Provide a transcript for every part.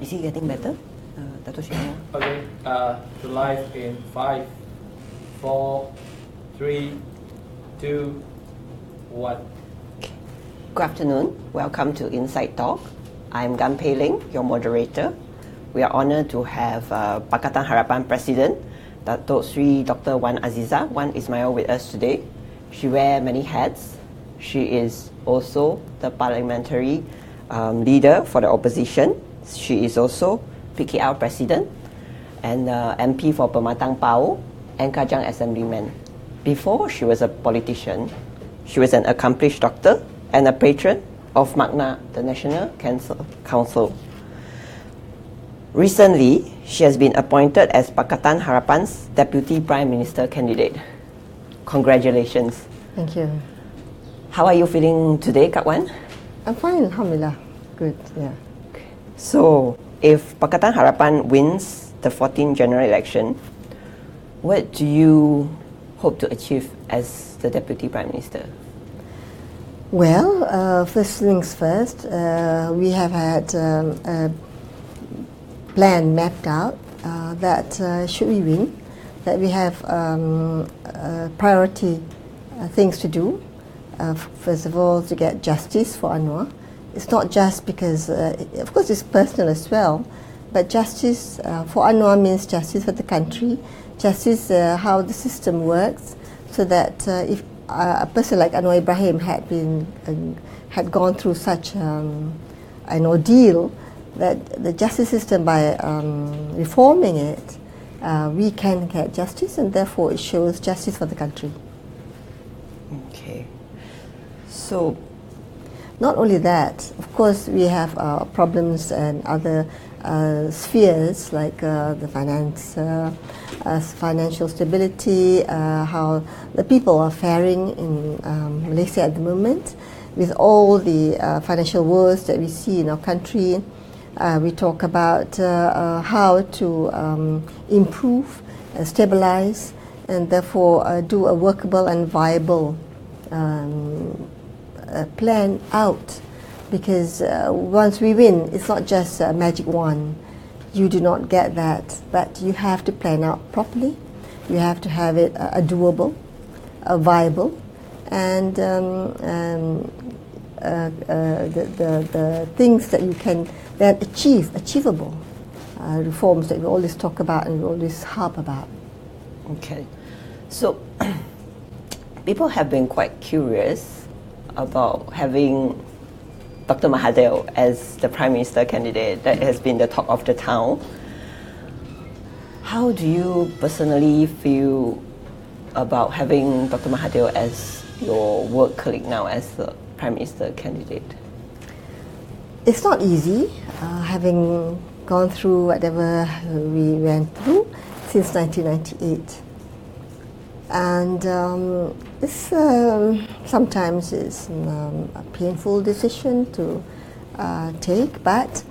Is he getting better? Dato' Syed? Okay, to live in 5, 4, 3, 2, 1. Good afternoon. Welcome to Inside Talk. I'm Ling, your moderator. We are honored to have Pakatan Harapan President, Dato' Sri Dr. Wan Azizah, Wan Ismail with us today. She wears many hats. She is also the parliamentary leader for the opposition. She is also PKR President and MP for Pematang Pau and Kajang Assemblyman. Before she was a politician, she was an accomplished doctor and a patron of MAGNA, the National Cancer Council. Recently, she has been appointed as Pakatan Harapan's Deputy Prime Minister candidate. Congratulations. Thank you. How are you feeling today, Kak Wan? I'm fine, alhamdulillah. Good, yeah. So, if Pakatan Harapan wins the 14th general election, what do you hope to achieve as the Deputy Prime Minister? Well, first things first, we have had a plan mapped out that should we win, that we have priority things to do. First of all, to get justice for Anwar. It's not just because, of course it's personal as well, but justice for Anwar means justice for the country, justice how the system works, so that if a person like Anwar Ibrahim had gone through such an ordeal, that the justice system, by reforming it, we can get justice, and therefore it shows justice for the country. Okay. So, not only that, of course, we have problems and other spheres like the financial stability, how the people are faring in Malaysia at the moment, with all the financial woes that we see in our country. We talk about how to improve, stabilize, and therefore do a workable and viable plan out, because once we win, it's not just a magic wand. You do not get that, but you have to plan out properly. You have to have it a doable, a viable, and the things that you can then achievable reforms that we always talk about and we always harp about. okay. So, people have been quite curious about having Dr. Mahathir as the Prime Minister candidate. That has been the talk of the town. How do you personally feel about having Dr. Mahathir as your work colleague now as the Prime Minister candidate? It's not easy, having gone through whatever we went through since 1998. And it's sometimes it's a painful decision to take, but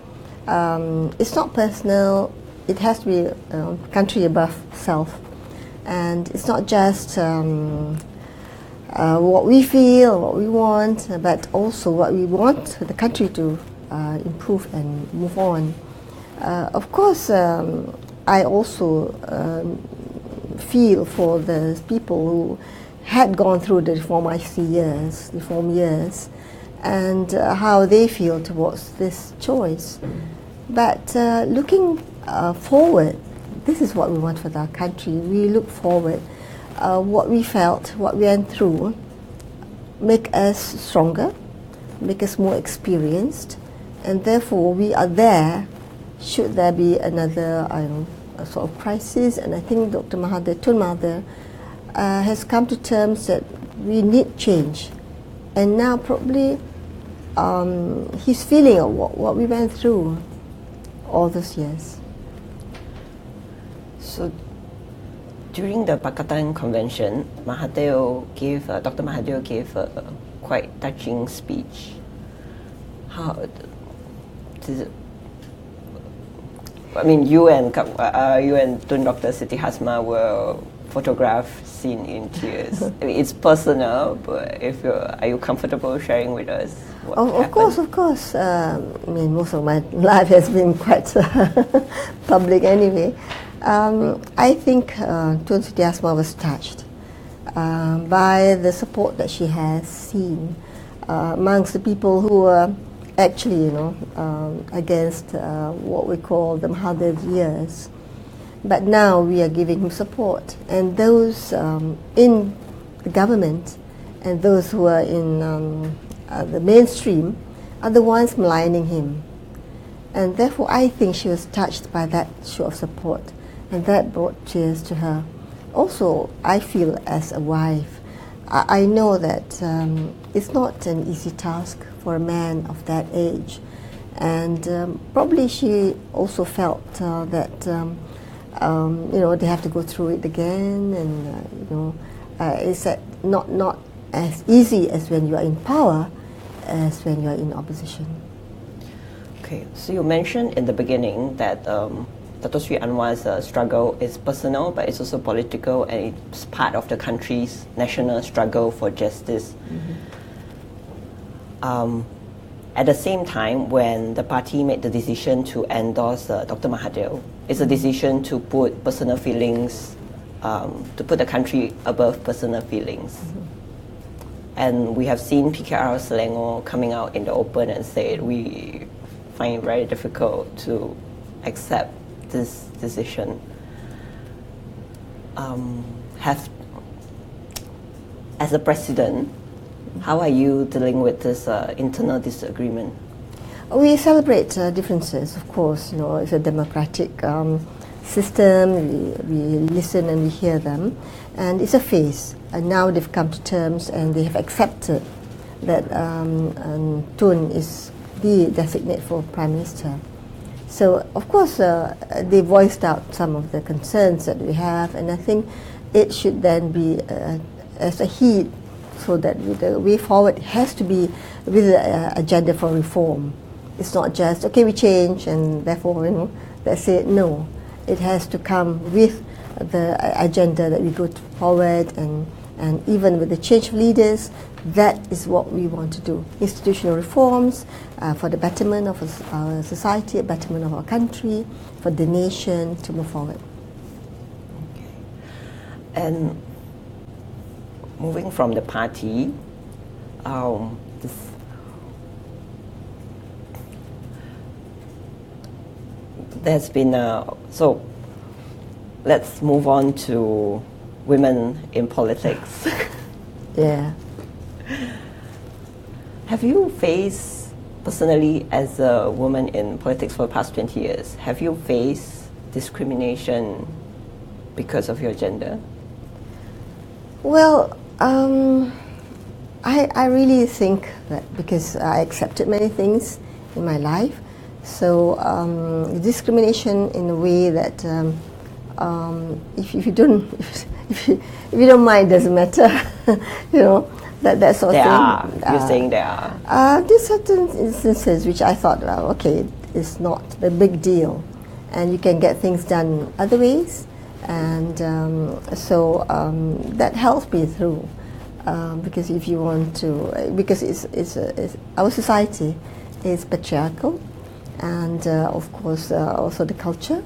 it's not personal. It has to be country above self, and it's not just what we feel, what we want, but also what we want the country to improve and move on. Of course, I also feel for the people who had gone through the reform years, and how they feel towards this choice. But looking forward, this is what we want for our country. We look forward. What we felt, what we went through, make us stronger, make us more experienced, and therefore we are there should there be another, a sort of crisis. And I think Dr. Mahathir, Tun Mahathir, has come to terms that we need change. And now probably he's feeling of what we went through all those years. So, during the Pakatan Convention, Dr. Mahathir gave a quite touching speech. How does it? I mean, you and Tun Dr. Siti Hasma were photographed seen in tears. I mean, it's personal, but are you comfortable sharing with us what happened? Of course. I mean, most of my life has been quite public anyway. I think Tun Siti Hasma was touched by the support that she has seen amongst the people who were actually, against what we call the Mahathir years. But now we are giving him support, and those in the government and those who are in the mainstream are the ones maligning him. And therefore I think she was touched by that show of support, and that brought tears to her. Also, I feel as a wife, I know that it's not an easy task for a man of that age, and probably she also felt that they have to go through it again, and it's not as easy as when you are in power as when you are in opposition. Okay, so you mentioned in the beginning that Dato Sri Anwar's struggle is personal, but it's also political, and it's part of the country's national struggle for justice. At the same time, when the party made the decision to endorse Dr. Mahathir, it's a decision to put personal feelings, to put the country above personal feelings. And we have seen PKR Selangor coming out in the open and said we find it very difficult to accept this decision. As a president, how are you dealing with this internal disagreement? We celebrate differences, of course. It's a democratic system. We listen and we hear them, and it's a phase. And now they've come to terms and they have accepted that Tun is the designate for Prime Minister. So, of course, they voiced out some of the concerns that we have, and I think it should then be as a heed, so that the way forward has to be with the agenda for reform. It's not just, okay, we change and therefore, that's it. No, it has to come with the agenda that we go forward, and even with the change of leaders, that is what we want to do. Institutional reforms for the betterment of our society, the betterment of our country, for the nation to move forward. Okay. And moving from the party, there's been so let's move on to women in politics. Yeah. Have you faced, personally, as a woman in politics for the past 20 years, have you faced discrimination because of your gender? Well, I really think that because I accepted many things in my life, so discrimination in a way that if you don't mind, doesn't matter, that sort of thing. You're saying there are. There's certain instances which I thought, well, okay, it's not a big deal, and you can get things done other ways, and so that helps me through, because if you want to, because it's our society is patriarchal, and of course also the culture,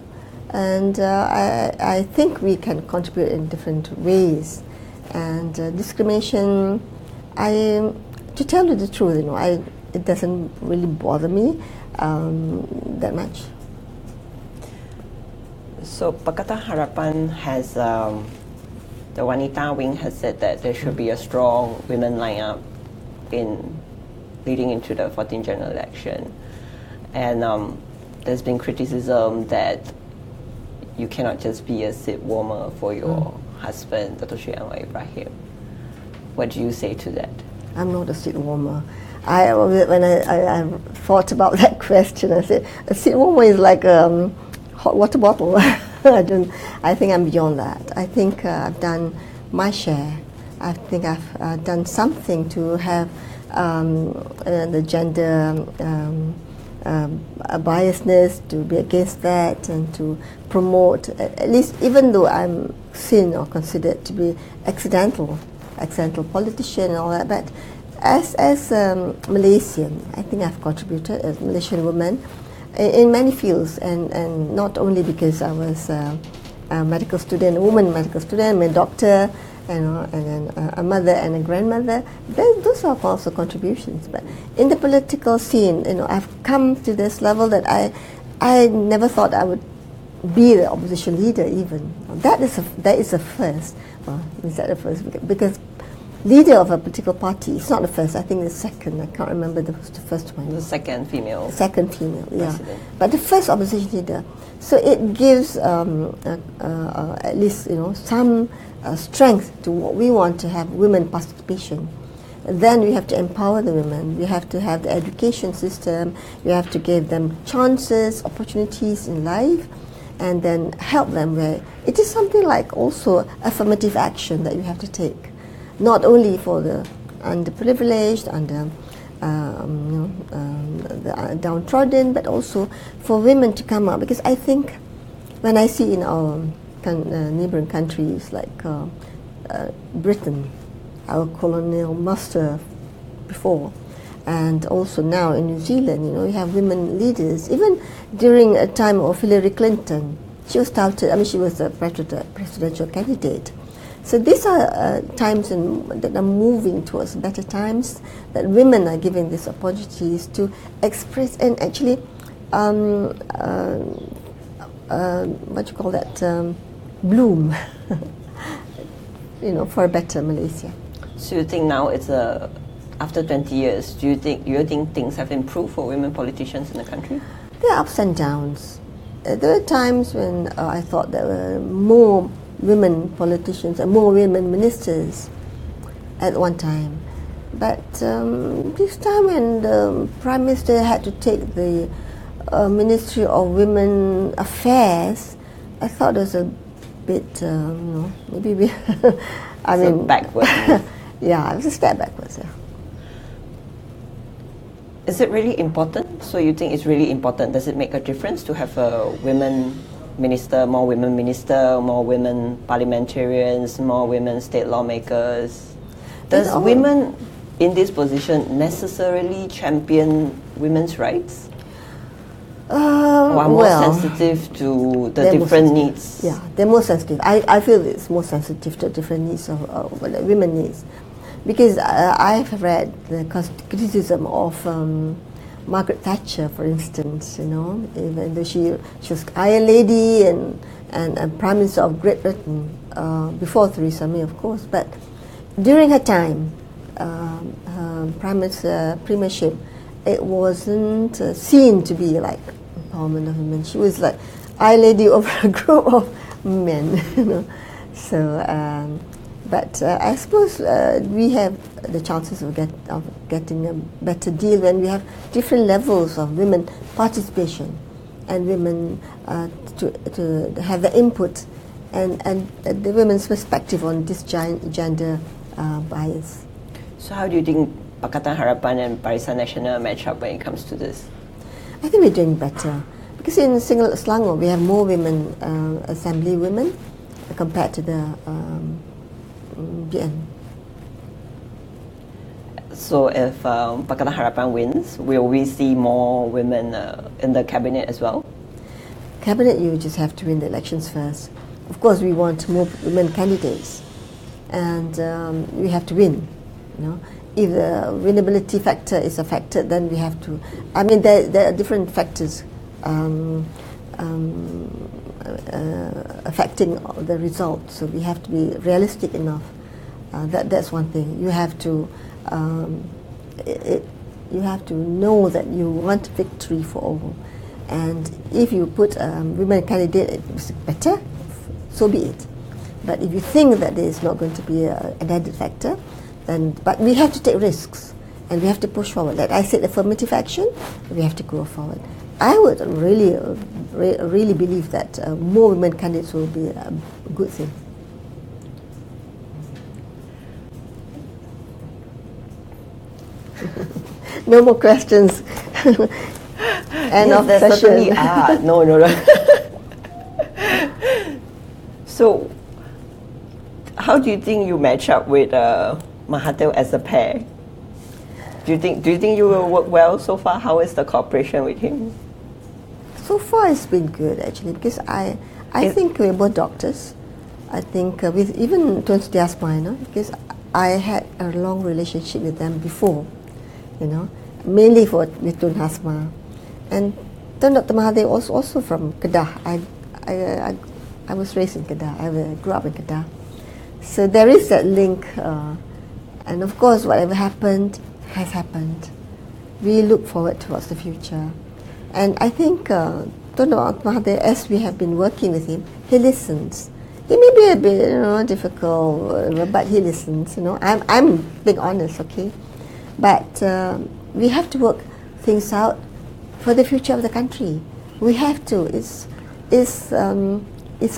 and I think we can contribute in different ways, and discrimination, to tell you the truth, it doesn't really bother me that much. So Pakatan Harapan has, the Wanita wing has said that there should be a strong women lineup leading into the 14th general election. And there's been criticism that you cannot just be a seat warmer for your husband, Dato Sri Anwar Ibrahim. What do you say to that? I'm not a seat warmer. When I thought about that question, I said, a seat warmer is like a hot water bottle. I think I'm beyond that. I think I've done my share. I think I've done something to have the gender a biasness, to be against that, and to promote, at least, even though I'm seen or considered to be accidental politician and all that, but as Malaysian, I think I've contributed as Malaysian woman in many fields, and not only because I was a medical student, a woman medical student, a doctor, and then a mother and a grandmother. Those are also contributions. But in the political scene, I've come to this level that I never thought I would be the opposition leader even. That is a first. Well, is that the first? Because leader of a political party, it's not the first, I think the second. I can't remember the first one. The second female. Second female, yeah. President. But the first opposition leader. So it gives at least some strength to what we want to have, women participation. Then we have to empower the women. We have to have the education system. We have to give them chances, opportunities in life, and then help them where it is something like also affirmative action that you have to take, not only for the underprivileged, the downtrodden, but also for women to come up. Because I think when I see in our neighboring countries like Britain, our colonial master before, and also now in New Zealand, we have women leaders. Even during a time of Hillary Clinton, she was touted. I mean, she was a presidential candidate. So these are times that are moving towards better times, that women are given these opportunities to express and actually, what you call that, bloom, for a better Malaysia. So you think now it's after 20 years, do you think things have improved for women politicians in the country? There are ups and downs. There were times when I thought there were more women politicians and more women ministers at one time. But this time when the Prime Minister had to take the Ministry of Women Affairs, I thought it was a bit, maybe we backwards. Yeah, it was a step backwards, yeah. Is it really important? So you think it's really important? Does it make a difference to have a women minister, more women parliamentarians, more women state lawmakers? Does women in this position necessarily champion women's rights? Or are more sensitive to the different needs? Yeah, they're more sensitive. I feel it's more sensitive to different needs of what women needs. Because I've read the criticism of Margaret Thatcher, for instance, even though she was Iron Lady and Prime Minister of Great Britain before Theresa May, of course. But during her time, her premiership, it wasn't seen to be like empowerment of women. She was like Iron Lady over a group of men, So. But I suppose we have the chances of getting a better deal when we have different levels of women participation and women to have the input and the women's perspective on this gender bias. So how do you think Pakatan Harapan and Barisan Nasional match up when it comes to this? I think we're doing better. Because in Selangor we have more women, assembly women, compared to the BN. So if Pakatan Harapan wins, will we see more women in the cabinet as well? Cabinet, you just have to win the elections first. Of course, we want more women candidates, and we have to win. If the winnability factor is affected, then we have to. I mean, there are different factors affecting the result. So we have to be realistic enough. That's one thing. You have to know that you want victory for all. And if you put women candidate, it's better, so be it. But if you think that there is not going to be an added factor, but we have to take risks and we have to push forward. Like I said, affirmative action, we have to go forward. I would really believe that more women candidates will be a good thing. No more questions. End Yes, of there session. certainly are. No. So, how do you think you match up with Mahathir as a pair? Do you think you will work well so far? How is the cooperation with him? So far, it's been good actually, because I think we're both doctors. I think with even Tun Setiasma, because I had a long relationship with them before, mainly with Tun Hasma, and Tun Dr. Mahathir was also from Kedah. I was raised in Kedah. I grew up in Kedah, so there is that link, and of course, whatever happened has happened. We look forward towards the future. And I think Tun Dr. Mahathir, as we have been working with him, he listens. He may be a bit difficult, but he listens. I'm being honest, okay? But we have to work things out for the future of the country. We have to. It's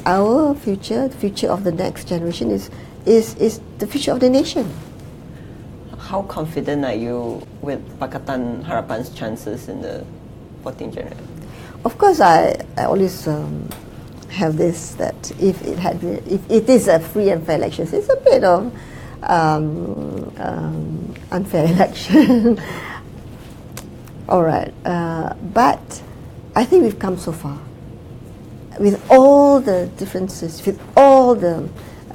our future. The future of the next generation is the future of the nation. How confident are you with Pakatan Harapan's chances in the 14th generation? Of course, I always have this, that if it is a free and fair election, it's a bit of unfair election. All right, but I think we've come so far. With all the differences, with all the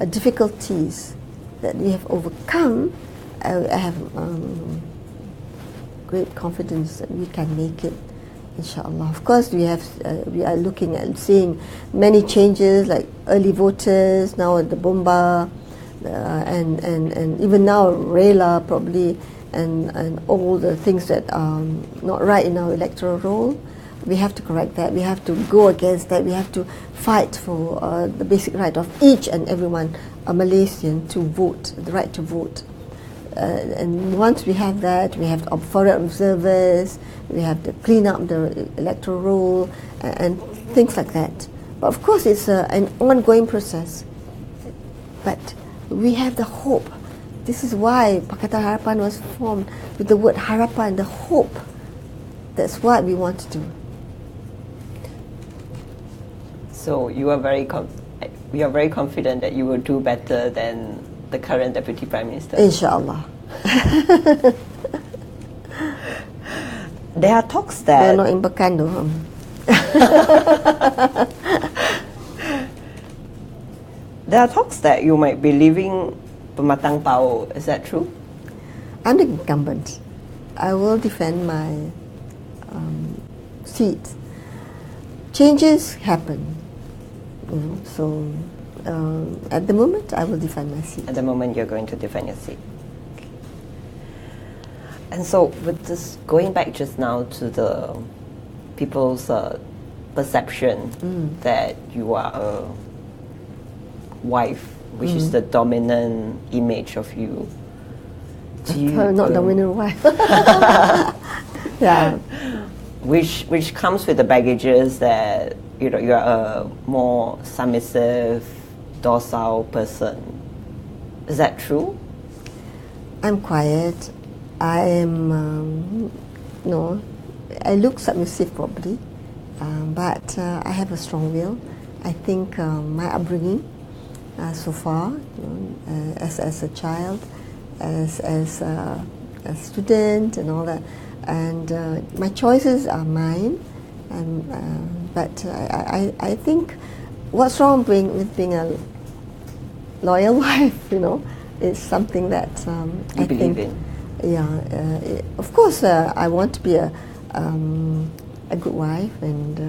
difficulties that we have overcome, I have great confidence that we can make it, inshallah. Of course, we are looking at seeing many changes, like early voters now at the Bomba, and even now Rela probably, and all the things that are not right in our electoral roll. We have to correct that. We have to go against that. We have to fight for the basic right of each and everyone, a Malaysian, to vote, the right to vote. And once we have that, we have foreign observers, we have to clean up the electoral roll, and things like that. But of course, it's an ongoing process. But we have the hope. This is why Pakatan Harapan was formed with the word harapan, the hope. That's what we want to do. So you are very confident that you will do better than the current Deputy Prime Minister? Inshallah. There are talks that... They're not in Pekan though. There are talks that you might be leaving Pematang Pao. Is that true? I'm the incumbent. I will defend my seat. Changes happen. So at the moment, I will defend my seat. At the moment, you're going to defend your seat. Okay. And so, with this, going back just now to the people's perception that you are a wife, which is the dominant image of you. Not dominant wife. Yeah. Which comes with the baggages that you are a more submissive, docile person. Is that true? I'm quiet. I am I look submissive probably, but I have a strong will. I think my upbringing so far, as a child, as a student and all that, and my choices are mine. But I think what's wrong with being a loyal wife, is something that I believe think. In. Yeah, of course, I want to be a good wife, and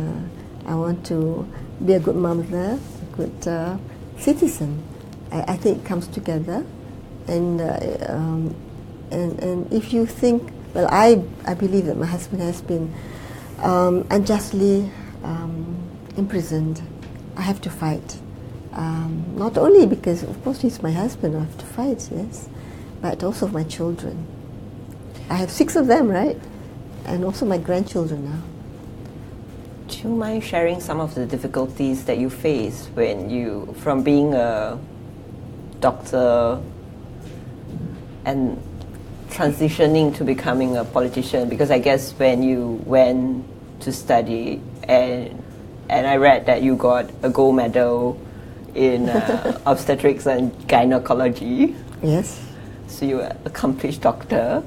I want to be a good mother, a good citizen. I think it comes together, and if you think, well, I believe that my husband has been unjustly imprisoned. I have to fight. Not only because, of course, he's my husband, I have to fight, yes, but also my children. I have 6 of them, right? And also my grandchildren now. Do you mind sharing some of the difficulties that you face from being a doctor and transitioning to becoming a politician? Because I guess when you went to study, and I read that you got a gold medal in obstetrics and gynecology. Yes. So you're an accomplished doctor.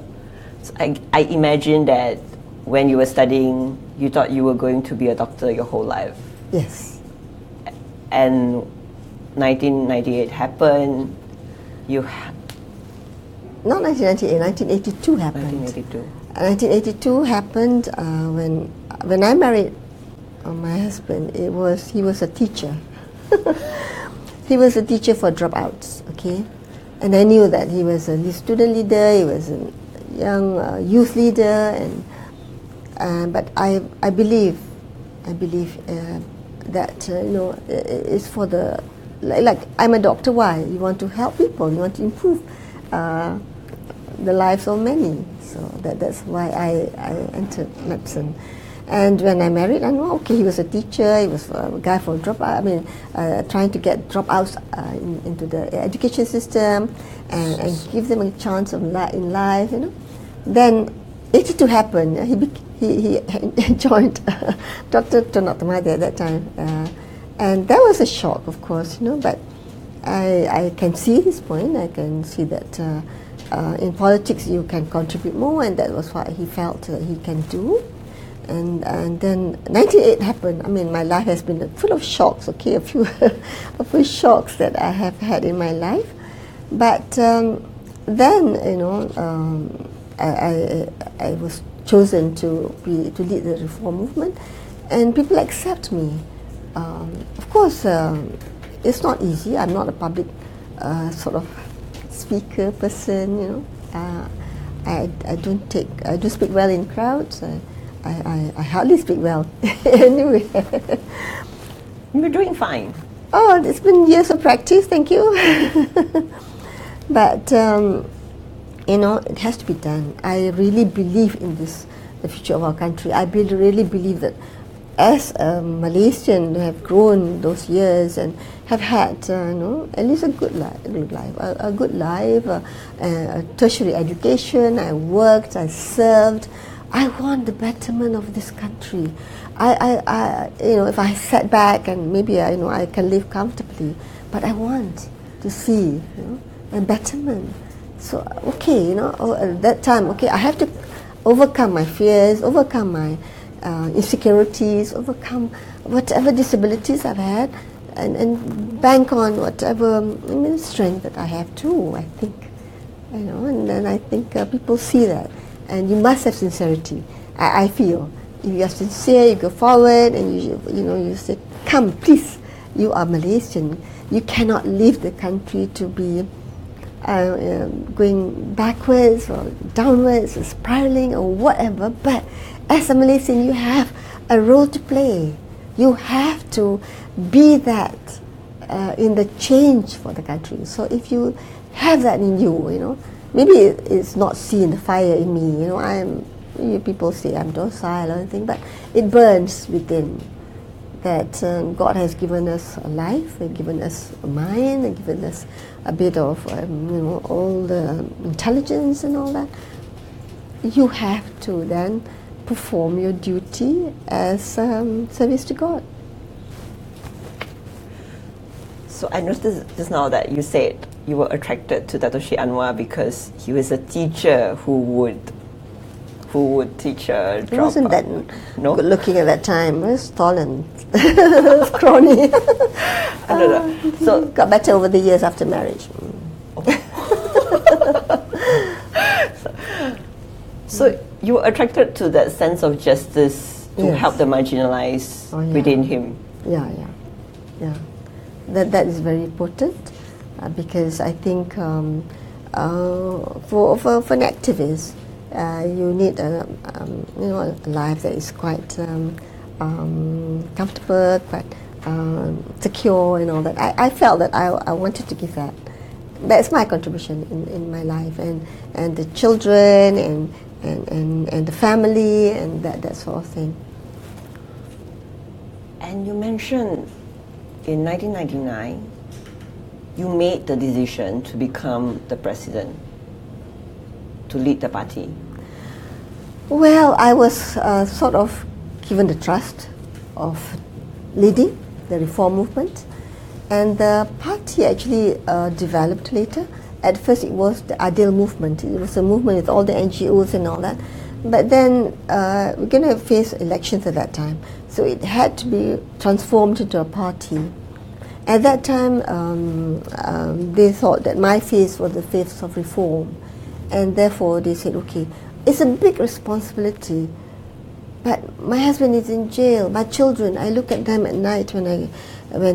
So I imagine that when you were studying, you thought you were going to be a doctor your whole life. Yes. And 1998 happened. Not 1998, 1982 happened. 1982. 1982 happened when I married my husband. He was a teacher. He was a teacher for dropouts, okay? And I knew that he was a student leader, he was a young youth leader, but I believe that it's for the, like I'm a doctor. Why? You want to help people, you want to improve the lives of many. So that's why I entered medicine. And when I married, I know, okay, he was a teacher, he was a guy for dropout, trying to get dropouts into the education system and give them a chance in life, Then 82 happened. He joined Dr. Tonotamade at that time. And that was a shock, of course, but I can see his point. I can see that in politics you can contribute more, and that was what he felt he can do. And then 98 happened. My life has been full of shocks, okay, a few shocks that I have had in my life. But then, I was chosen to lead the reform movement, and people accept me. Of course, it's not easy. I'm not a public sort of speaker person, I don't speak well in crowds. I hardly speak well anyway. You're doing fine. Oh, it's been years of practice, thank you. But, it has to be done. I really believe in the future of our country. I really believe that as a Malaysian who have grown those years and have had, at least a good life, a tertiary education, I worked, I served. I want the betterment of this country. If I sat back and maybe I can live comfortably, but I want to see, a betterment. So at that time, I have to overcome my fears, overcome my insecurities, overcome whatever disabilities I've had, and bank on whatever strength that I have too. I think, and then I think people see that. And you must have sincerity. I feel if you are sincere, you go forward and you say, "Come, please. You are Malaysian. You cannot leave the country to be going backwards or downwards or spiraling or whatever. But as a Malaysian, you have a role to play. You have to be that in the change for the country. So if you have that in you, maybe it's not seen the fire in me. People say I'm docile or anything, but it burns within. That God has given us a life, and given us a mind, and given us a bit of all the intelligence and all that. You have to then perform your duty as service to God. So I noticed just now that you said you were attracted to Dato Sri Anwar because he was a teacher who would teach a He wasn't that no? good looking at that time. He was tall and scrawny. So got better over the years after marriage. So you were attracted to that sense of justice to Yes. help the marginalized within him. Yeah. That is very important because I think for an activist, you need a life that is quite comfortable, quite secure, and all that. I felt that I wanted to give that. That's my contribution in my life, and the children and the family and that sort of thing. And you mentioned in 1999, you made the decision to become the president, to lead the party. Well, I was sort of given the trust of leading the reform movement, and the party actually developed later. At first it was the Adil movement. It was a movement with all the NGOs and all that. But then we're going to face elections at that time. So it had to be transformed into a party. At that time, they thought that my faith was the faith of reform. And therefore they said, okay, it's a big responsibility. But my husband is in jail. My children, I look at them at night when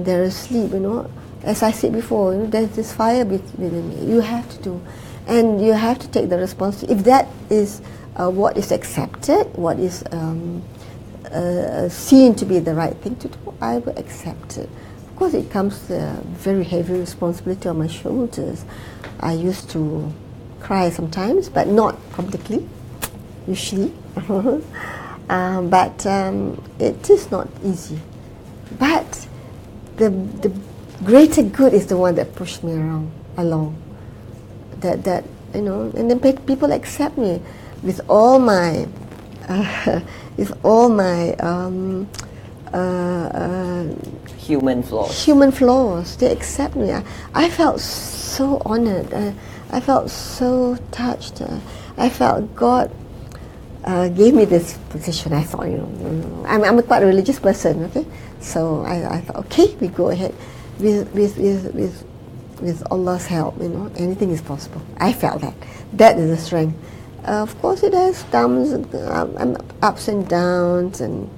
they're asleep, you know. As I said before, you know, there's this fire within me. You have to do. And you have to take the responsibility. If that is what is accepted, what is seen to be the right thing to do, I will accept it. Of course, it comes a very heavy responsibility on my shoulders. I used to cry sometimes, but not publicly, usually. But it is not easy. But the greater good is the one that pushed me along. That you know, and then people accept me with all my human flaws. Human flaws. They accept me. I felt so honored. I felt so touched. I felt God gave me this position. I thought, you know, I'm quite a religious person. Okay, so I thought, okay, we go ahead with Allah's help. You know, anything is possible. I felt that. That is the strength. Of course, it has ups and downs, and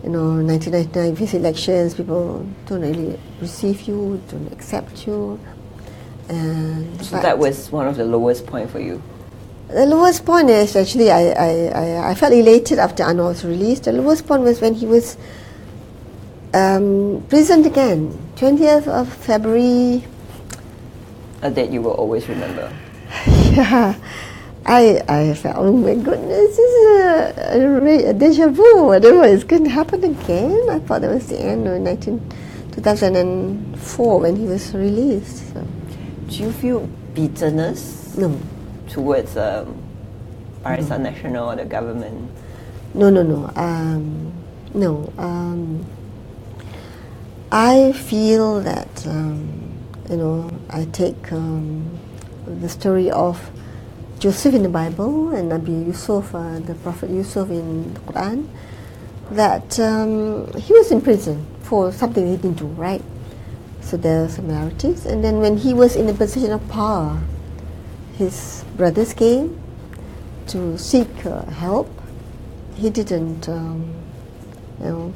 you know, 1999 these elections, people don't really receive you, don't accept you. So that was one of the lowest point for you. The lowest point is actually I felt elated after Anwar was released. The lowest point was when he was prisoned again, 20th of February. A date you will always remember. Yeah, I felt, oh my goodness, this is a deja vu. Whatever is going to happen again. I thought that was the end of 2004 when he was released. So. Do you feel bitterness? No. Towards Barisan Nasional or the government? No. I feel that you know, I take the story of Joseph in the Bible and Nabi Yusuf, the Prophet Yusuf in the Quran, that he was in prison for something he didn't do, right? So there are similarities. And then when he was in a position of power, his brothers came to seek help. He didn't, you know,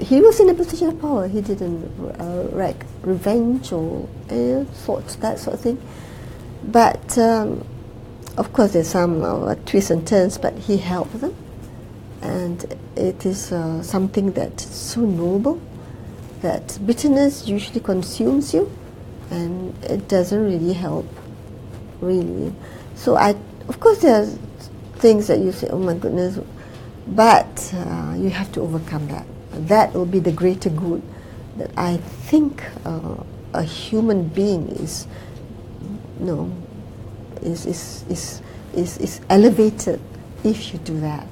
he was in a position of power. He didn't wreak revenge or that sort of thing. But of course, there's some twists and turns. But he helped them, and it is something that's so noble that bitterness usually consumes you, and it doesn't really help. Really. So of course there are things that you say, oh my goodness, but you have to overcome that. That will be the greater good that I think a human being is, you know, is elevated if you do that.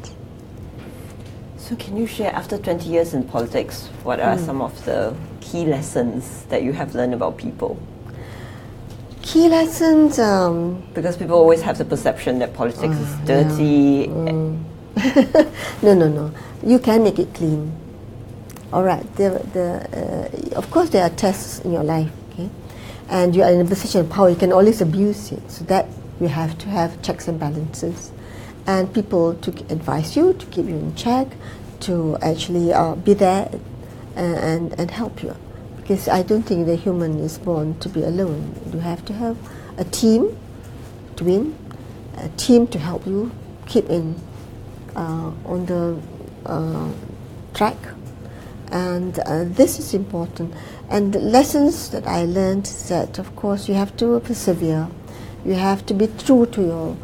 So can you share, after 20 years in politics, what are some of the key lessons that you have learned about people? Key lessons, because people always have the perception that politics is dirty. No. You can make it clean. All right. Of course, there are tests in your life, okay, and you are in a position of power. You can always abuse it. So that you have to have checks and balances, and people to advise you, to keep you in check, to actually be there and help you. Because I don't think the human is born to be alone. You have to have a team to win, a team to help you keep in on the track, and this is important. And the lessons that I learned is that, of course, you have to persevere. You have to be true to your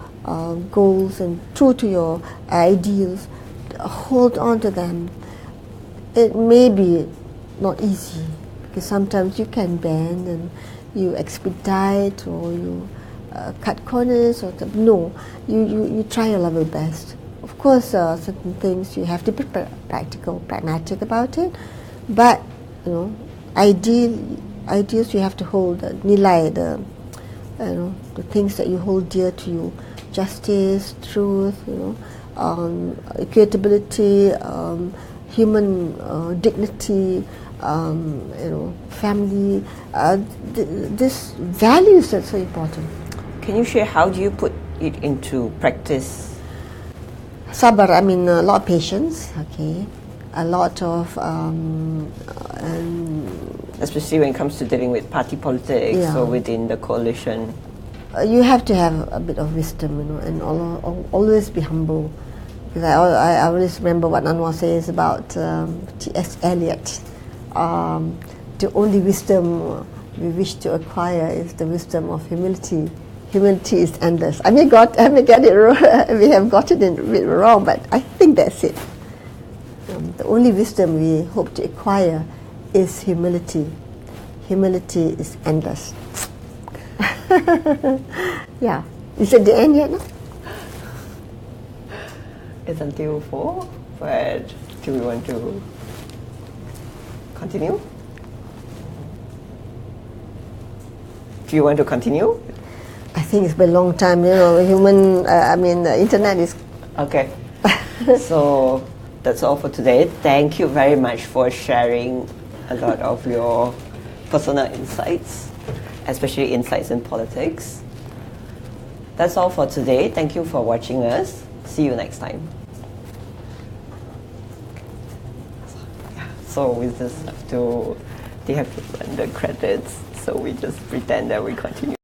goals and true to your ideals. Hold on to them. It may be not easy, because sometimes you can bend and you expedite or you cut corners. No, you try your level best. of course, certain things you have to be practical, pragmatic about it. But ideals you have to hold nilai, the things that you hold dear to you, justice, truth, equitability, human dignity, family. This values that's so important. Can you share how do you put it into practice? Sabar, I mean a lot of patience, okay, a lot of especially when it comes to dealing with party politics or within the coalition. You have to have a bit of wisdom, and always be humble. Because I always remember what Anwar says about T.S. Eliot. The only wisdom we wish to acquire is the wisdom of humility. Humility is endless. I may get it wrong. We have gotten it a bit wrong, but I think that's it. The only wisdom we hope to acquire is humility. Humility is endless. Yeah. Is it the end yet? No? It's until 4, but do we want to continue? Do you want to continue? I think it's been a long time, the internet is... Okay. So that's all for today. Thank you very much for sharing a lot of your personal insights, especially insights in politics. That's all for today. Thank you for watching us. See you next time. So we just have to, they have to run the credits, so we just pretend that we continue.